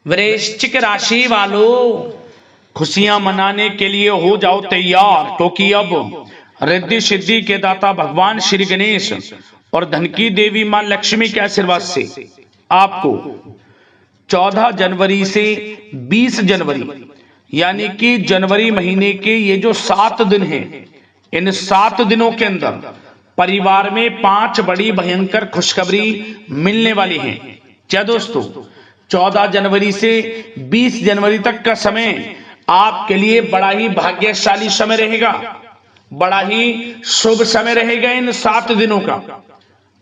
वृश्चिक राशि वालों, खुशियां मनाने के लिए हो जाओ तैयार, क्योंकि अब रिद्धि सिद्धि के दाता भगवान श्री गणेश और धन की देवी मां लक्ष्मी के आशीर्वाद से आपको 14 जनवरी से 20 जनवरी यानी कि जनवरी महीने के ये जो 7 दिन हैं, इन 7 दिनों के अंदर परिवार में 5 बड़ी भयंकर खुशखबरी मिलने वाली हैं। क्या दोस्तों, 14 जनवरी से 20 जनवरी तक का समय आपके लिए बड़ा ही भाग्यशाली समय रहेगा, बड़ा ही शुभ समय रहेगा। इन 7 दिनों का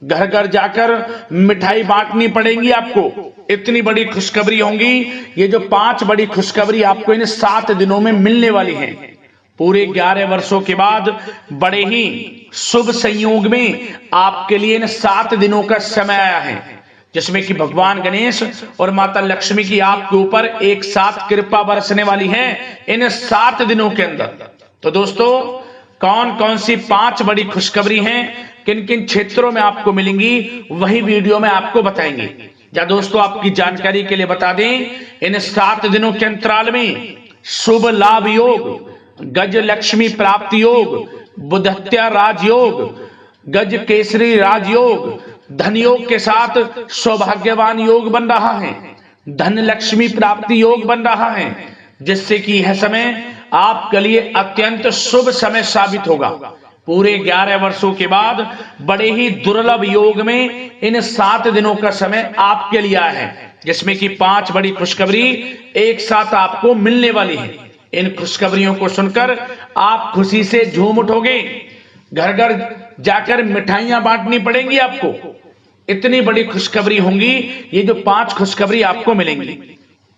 घर घर जाकर मिठाई बांटनी पड़ेगी आपको, इतनी बड़ी खुशखबरी होंगी। ये जो 5 बड़ी खुशखबरी आपको इन 7 दिनों में मिलने वाली हैं, पूरे 11 वर्षों के बाद बड़े ही शुभ संयोग में आपके लिए इन 7 दिनों का समय आया है, जिसमें कि भगवान गणेश और माता लक्ष्मी की आपके ऊपर एक साथ कृपा बरसने वाली है इन 7 दिनों के अंदर। तो दोस्तों, कौन कौन सी 5 बड़ी खुशखबरी हैं, किन किन क्षेत्रों में आपको मिलेंगी, वही वीडियो में आपको बताएंगे। या दोस्तों, आपकी जानकारी के लिए बता दें, इन 7 दिनों के अंतराल में शुभ लाभ योग, गज लक्ष्मी प्राप्ति योग, बुधत्या राजयोग, गज केसरी राजयोग, धन योग के साथ सौभाग्यवान योग बन रहा है, धन लक्ष्मी प्राप्ति योग बन रहा है, जिससे कि यह समय आपके लिए अत्यंत शुभ समय साबित होगा। पूरे 11 वर्षों के बाद बड़े ही दुर्लभ योग में इन 7 दिनों का समय आपके लिए आया है, जिसमें कि 5 बड़ी खुशखबरी एक साथ आपको मिलने वाली है। इन खुशखबरियों को सुनकर आप खुशी से झूम उठोगे, घर घर जाकर मिठाइयां बांटनी पड़ेंगी आपको, इतनी बड़ी खुशखबरी होंगी ये जो 5 खुशखबरी आपको मिलेंगी।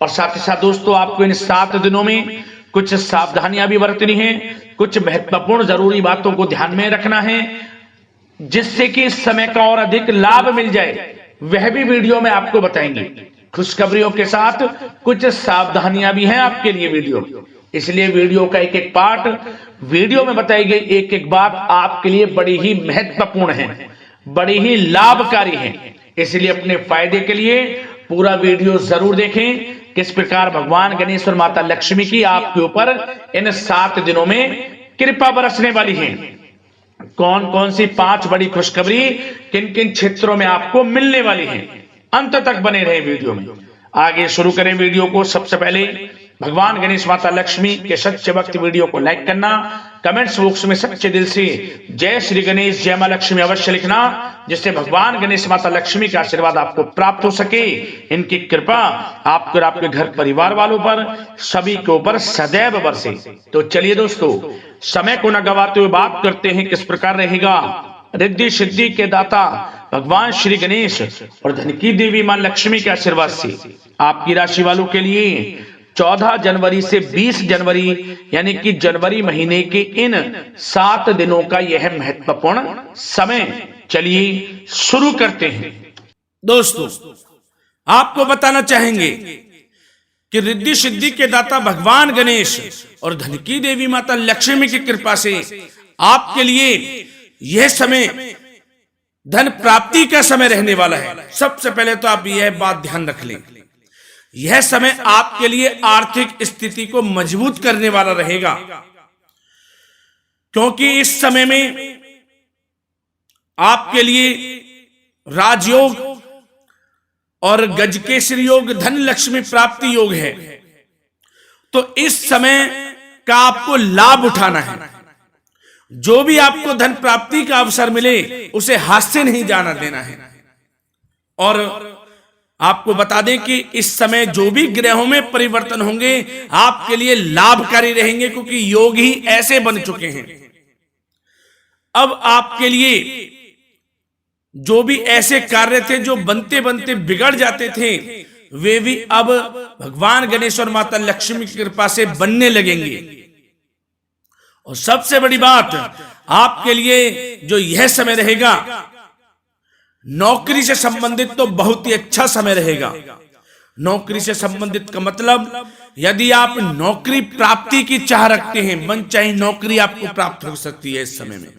और साथ ही साथ दोस्तों, आपको इन 7 दिनों में कुछ सावधानियां भी बरतनी है, कुछ महत्वपूर्ण जरूरी बातों को ध्यान में रखना है, जिससे कि इस समय का और अधिक लाभ मिल जाए, वह भी वीडियो में आपको बताएंगे। खुशखबरियों के साथ कुछ सावधानियां भी हैं आपके लिए वीडियो, इसलिए वीडियो का एक एक पार्ट, वीडियो में बताई गई एक एक बात आपके लिए बड़ी ही महत्वपूर्ण है, बड़ी ही लाभकारी है। इसलिए अपने फायदे के लिए पूरा वीडियो जरूर देखें, किस प्रकार भगवान गणेश और माता लक्ष्मी की आपके ऊपर इन 7 दिनों में कृपा बरसने वाली है। कौन कौन सी 5 बड़ी खुशखबरी किन किन क्षेत्रों में आपको मिलने वाली है, अंत तक बने रहे वीडियो में। आगे शुरू करें वीडियो को। सबसे पहले भगवान गणेश माता लक्ष्मी के सच्चे भक्त वीडियो को लाइक करना, कमेंट्स बॉक्स में सच्चे दिल से जय श्री गणेश जय मां लक्ष्मी अवश्य लिखना, जिससे भगवान गणेश माता लक्ष्मी का आशीर्वाद आपको प्राप्त हो सके, इनकी कृपा आपको और आपके घर परिवार वालों पर सभी के ऊपर सदैव बरसे। तो चलिए दोस्तों, समय को न गवाते हुए बात करते हैं किस प्रकार रहेगा रिद्धि सिद्धि के दाता भगवान श्री गणेश और धन की देवी मां लक्ष्मी के आशीर्वाद से आपकी राशि वालों के लिए 14 जनवरी से 20 जनवरी यानी कि जनवरी महीने के इन 7 दिनों का यह महत्वपूर्ण समय। चलिए शुरू करते हैं। दोस्तों, आपको बताना चाहेंगे कि रिद्धि सिद्धि के दाता भगवान गणेश और धन की देवी माता लक्ष्मी की कृपा से आपके लिए यह समय धन प्राप्ति का समय रहने वाला है। सबसे पहले तो आप यह बात ध्यान रख लें, यह समय आपके लिए आर्थिक स्थिति को मजबूत करने वाला रहेगा, क्योंकि इस समय में आपके लिए राजयोग और गजकेसरी योग, धन लक्ष्मी प्राप्ति योग है। तो इस समय का आपको लाभ उठाना है। जो भी आपको धन प्राप्ति का अवसर मिले उसे हाथ से नहीं जाना देना है। और आपको बता दें कि इस समय जो भी ग्रहों में परिवर्तन होंगे आपके लिए लाभकारी रहेंगे, क्योंकि योग ही ऐसे बन चुके हैं। अब आपके लिए जो भी ऐसे कार्य थे जो बनते बनते बिगड़ जाते थे, वे भी अब भगवान गणेश और माता लक्ष्मी की कृपा से बनने लगेंगे। और सबसे बड़ी बात, आपके लिए जो यह समय रहेगा, नौकरी से संबंधित तो बहुत ही अच्छा समय रहेगा। नौकरी से संबंधित का मतलब, यदि आप नौकरी प्राप्ति की चाह रखते हैं, मनचाही नौकरी आपको प्राप्त हो सकती है इस समय में,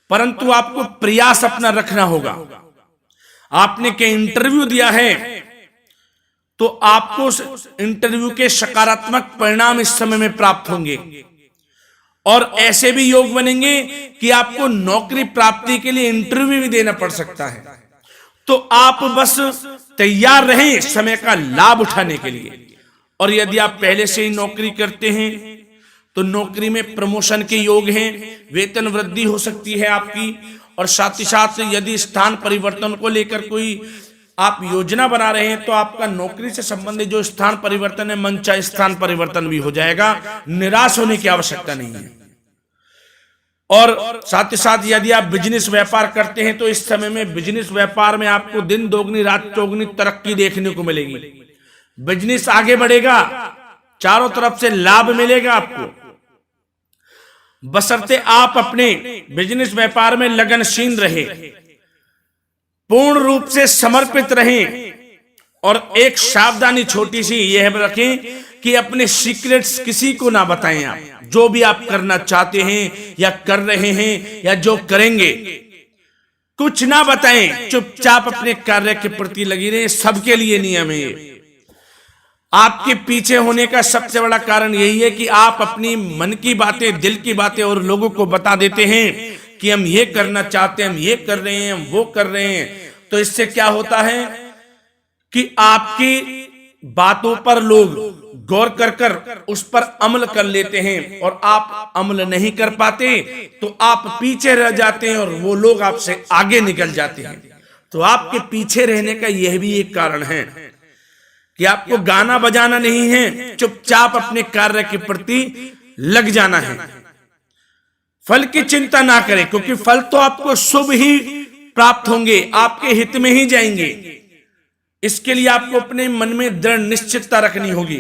परंतु आपको प्रयास अपना रखना होगा। आपने के इंटरव्यू दिया है तो आपको इंटरव्यू के सकारात्मक परिणाम इस समय में प्राप्त होंगे। और ऐसे भी योग बनेंगे कि आपको नौकरी प्राप्ति के लिए इंटरव्यू भी देना पड़ सकता है। तो आप बस तैयार रहें समय का लाभ उठाने के लिए। और यदि आप पहले से ही नौकरी करते हैं तो नौकरी में प्रमोशन के योग हैं, वेतन वृद्धि हो सकती है आपकी। और साथ ही साथ यदि स्थान परिवर्तन को लेकर कोई आप योजना बना रहे हैं तो आपका नौकरी से संबंधित जो स्थान परिवर्तन है, मनचाहे स्थान परिवर्तन भी हो जाएगा। निराश होने की आवश्यकता नहीं है। और साथ ही साथ यदि आप बिजनेस व्यापार करते हैं तो इस समय में बिजनेस व्यापार में आपको दिन दोगुनी रात चौगुनी तरक्की देखने को मिलेगी। बिजनेस आगे बढ़ेगा, चारों तरफ से लाभ मिलेगा आपको, बशर्ते आप अपने बिजनेस व्यापार में लगनशील रहे, पूर्ण रूप से समर्पित रहें। और एक सावधानी छोटी सी यह रखें कि अपने सीक्रेट्स किसी को ना बताएं। आप जो भी आप करना चाहते हैं या कर रहे हैं या जो करेंगे, कुछ ना बताएं, चुपचाप अपने कार्य के प्रति लगी रहें। सबके लिए नियम है ये। आपके पीछे होने का सबसे बड़ा कारण यही है कि आप अपनी मन की बातें, दिल की बातें और लोगों को बता देते हैं कि हम ये करना चाहते हैं, हम ये कर रहे हैं, हम वो कर रहे हैं। तो इससे क्या होता है कि आपकी बातों पर लोग गौर कर उस पर अमल कर लेते हैं और आप अमल नहीं कर पाते तो आप पीछे रह जाते हैं और वो लोग आपसे आगे निकल जाते हैं। तो आपके पीछे रहने का यह भी एक कारण है कि आपको गाना बजाना नहीं है, चुपचाप अपने कार्य के प्रति लग जाना है। फल की चिंता ना करें, क्योंकि फल तो आपको शुभ ही प्राप्त होंगे, आपके हित में ही जाएंगे। इसके लिए आपको अपने मन में दृढ़ निश्चितता रखनी होगी।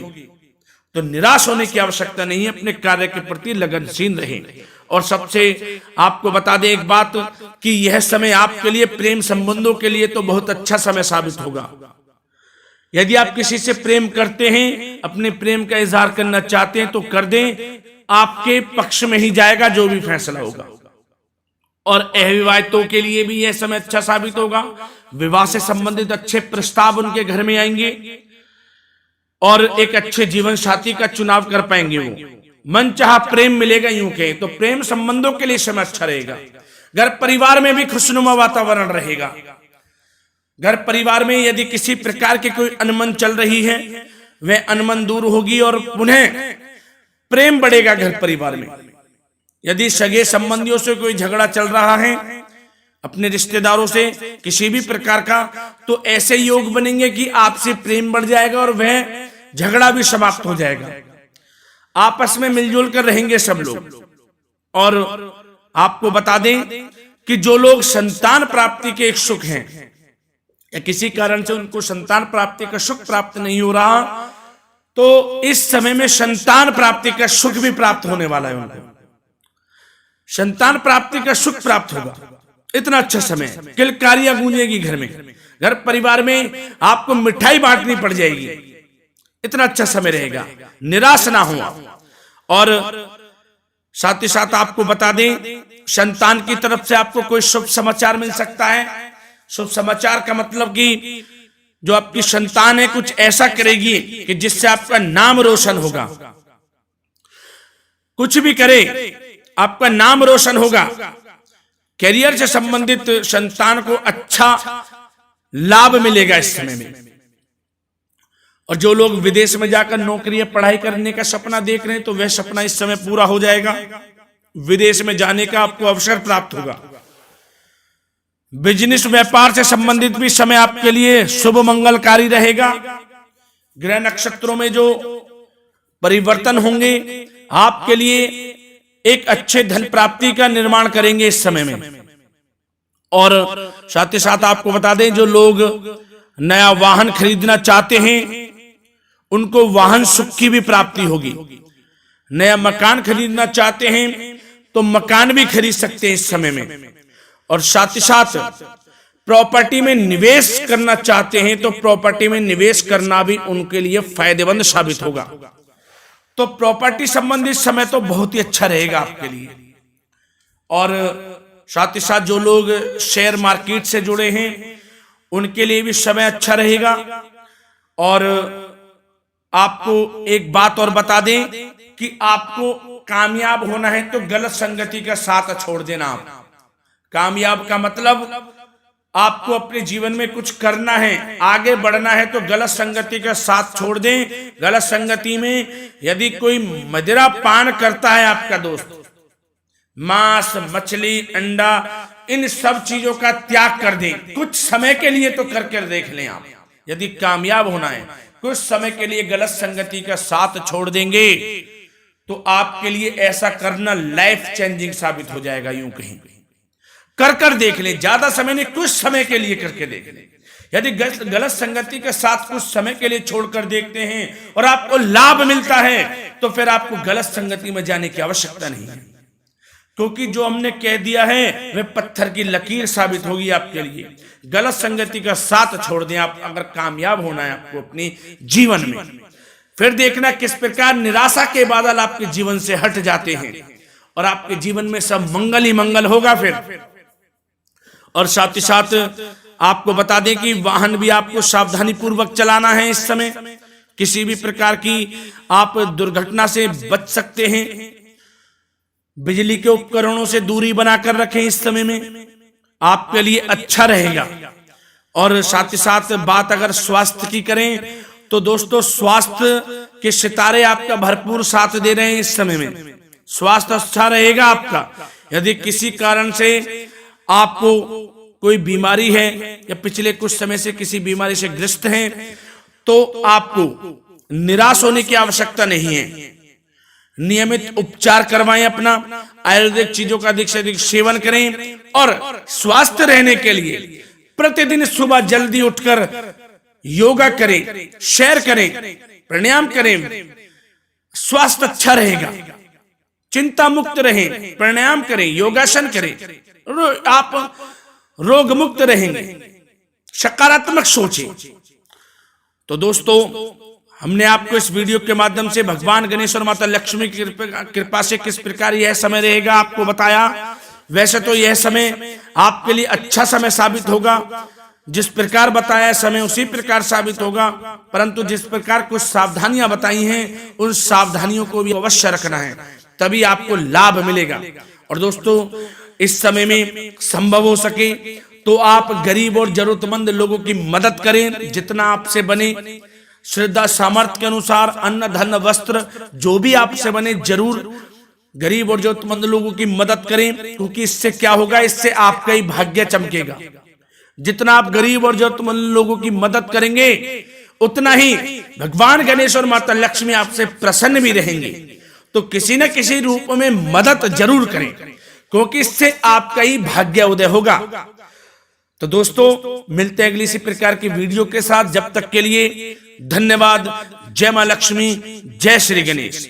तो निराश होने की आवश्यकता नहीं है, अपने कार्य के प्रति लगनशील रहें। और सबसे आपको बता दें एक बात कि यह समय आपके लिए प्रेम संबंधों के लिए तो बहुत अच्छा समय साबित होगा। यदि आप किसी से प्रेम करते हैं, अपने प्रेम का इजहार करना चाहते हैं तो कर दें, आपके पक्ष में ही जाएगा जो भी फैसला होगा। और अविवाहितों के लिए भी यह समय अच्छा साबित होगा। विवाह से संबंधित अच्छे प्रस्ताव उनके घर में आएंगे और एक अच्छे जीवन साथी का चुनाव कर पाएंगे। वो मन चाहा प्रेम मिलेगा, यूं कहें तो प्रेम संबंधों के लिए समय अच्छा रहेगा। घर परिवार में भी खुशनुमा वातावरण रहेगा। घर परिवार में यदि किसी प्रकार की कोई अनमन चल रही है, वह अनमन दूर होगी और पुनः प्रेम बढ़ेगा घर परिवार में। यदि सगे संबंधियों से कोई झगड़ा चल रहा है, अपने रिश्तेदारों से किसी भी प्रकार का, तो ऐसे योग बनेंगे कि आपसे प्रेम बढ़ जाएगा और वह झगड़ा भी समाप्त हो जाएगा। आपस में मिलजुल कर रहेंगे सब लोग। और आपको बता दें कि जो लोग संतान प्राप्ति के इच्छुक हैं या किसी कारण से उनको संतान प्राप्ति का सुख प्राप्त नहीं हो रहा, तो इस समय में संतान प्राप्ति का सुख भी प्राप्त होने वाला है। उनको संतान प्राप्ति का सुख प्राप्त होगा। इतना अच्छा समय, किलकारियां गूंजेगी घर में, घर परिवार में आपको मिठाई बांटनी पड़ जाएगी। इतना अच्छा समय रहेगा, निराश ना हो। और साथ ही साथ आपको बता दें, संतान की तरफ से आपको कोई शुभ समाचार मिल सकता है। शुभ समाचार का मतलब कि जो आपकी संतान है कुछ ऐसा करेगी कि जिससे आपका नाम रोशन होगा। कुछ भी करे आपका नाम रोशन होगा। कैरियर से संबंधित संतान को अच्छा लाभ मिलेगा इस समय में। और जो लोग विदेश में जाकर नौकरी या पढ़ाई करने का सपना देख रहे हैं तो वह सपना इस समय पूरा हो जाएगा। विदेश में जाने का आपको अवसर प्राप्त होगा। बिजनेस व्यापार से संबंधित भी समय आपके लिए शुभ मंगलकारी रहेगा। ग्रह नक्षत्रों में जो परिवर्तन होंगे आपके लिए एक अच्छे धन प्राप्ति का निर्माण करेंगे इस समय में। और साथ ही साथ आपको बता दें, जो लोग नया वाहन खरीदना चाहते हैं उनको वाहन सुख की भी प्राप्ति होगी। नया मकान खरीदना चाहते हैं तो मकान भी खरीद सकते हैं इस समय में। और साथ ही साथ प्रॉपर्टी में निवेश करना चाहते हैं तो प्रॉपर्टी में निवेश करना भी उनके लिए फायदेमंद साबित होगा। तो प्रॉपर्टी संबंधित समय तो बहुत ही अच्छा रहेगा आपके लिए। और साथ ही साथ जो लोग शेयर मार्केट से जुड़े हैं उनके लिए भी समय अच्छा रहेगा। और आपको एक बात और बता दें कि आपको कामयाब होना है तो गलत संगति का साथ छोड़ देना। आप कामयाब का मतलब आपको अपने जीवन में कुछ करना है, आगे बढ़ना है तो गलत संगति का साथ छोड़ दें। गलत संगति में यदि कोई मदिरा पान करता है आपका दोस्त, मांस, मछली, अंडा, इन सब चीजों का त्याग कर दें। कुछ समय के लिए तो करके देख लें। आप यदि कामयाब होना है, कुछ समय के लिए गलत संगति का साथ छोड़ देंगे तो आपके लिए ऐसा करना लाइफ चेंजिंग साबित हो जाएगा। यूं कहीं कर देख लें, ज्यादा समय नहीं, कुछ समय के लिए करके देख लें। यदि गलत संगति के साथ कुछ समय के लिए छोड़कर देखते हैं और आपको लाभ मिलता है तो फिर आपको गलत संगति में जाने की आवश्यकता नहीं है, क्योंकि जो हमने कह दिया है वह पत्थर की लकीर साबित होगी आपके लिए। गलत संगति का साथ छोड़ दें आप, अगर कामयाब होना है आपको अपने जीवन में। फिर देखना किस प्रकार निराशा के बादल आपके जीवन से हट जाते हैं और आपके जीवन में सब मंगल ही मंगल होगा फिर। और साथ ही साथ आपको बता दें कि वाहन भी आपको सावधानी पूर्वक चलाना है। इस समय किसी भी प्रकार की आप दुर्घटना से बच सकते हैं। बिजली के उपकरणों से दूरी बनाकर रखें, इस समय में आपके लिए अच्छा रहेगा। और साथ ही साथ बात अगर स्वास्थ्य की करें तो दोस्तों स्वास्थ्य के सितारे आपका भरपूर साथ दे रहे हैं। इस समय में स्वास्थ्य अच्छा रहेगा आपका। यदि किसी कारण से आपको कोई बीमारी है या पिछले कुछ समय से किसी बीमारी से ग्रस्त हैं तो आपको निराश होने की आवश्यकता नहीं है। नियमित उपचार करवाएं, अपना आयुर्वेदिक चीजों का अधिक से अधिक सेवन करें और स्वस्थ रहने के लिए प्रतिदिन सुबह जल्दी उठकर योगा करें, सैर करें, प्राणायाम करें। स्वास्थ्य अच्छा रहेगा, चिंता मुक्त रहें, प्राणायाम करें, योगासन करें, आप रोग मुक्त रहेंगे। सकारात्मक सोचें। तो दोस्तों हमने आपको इस वीडियो के माध्यम से भगवान गणेश और माता लक्ष्मी की कृपा से किस प्रकार यह समय रहेगा आपको बताया। वैसे तो यह समय आपके लिए अच्छा समय साबित होगा, जिस प्रकार बताया समय उसी प्रकार साबित होगा, परंतु जिस प्रकार कुछ सावधानियां बताई हैं उन सावधानियों को भी अवश्य रखना है, तभी आपको लाभ मिलेगा। और दोस्तों इस समय में संभव हो सके तो आप गरीब और जरूरतमंद लोगों की मदद करें, जितना आपसे बने। श्रद्धा सामर्थ्य के अनुसार अन्न, धन, वस्त्र जो भी आपसे बने जरूर गरीब और जरूरतमंद लोगों की मदद करें, क्योंकि इससे क्या होगा, इससे आपका ही भाग्य चमकेगा। जितना आप गरीब और जरूरतमंद लोगों की मदद करेंगे उतना ही भगवान गणेश और माता लक्ष्मी आपसे प्रसन्न भी रहेंगे। तो किसी न किसी रूप में मदद जरूर करें, क्योंकि इससे आपका ही भाग्य उदय होगा। तो दोस्तों मिलते हैं अगली इसी प्रकार की वीडियो के साथ। जब तक के लिए धन्यवाद। जय मां लक्ष्मी, जय श्री गणेश।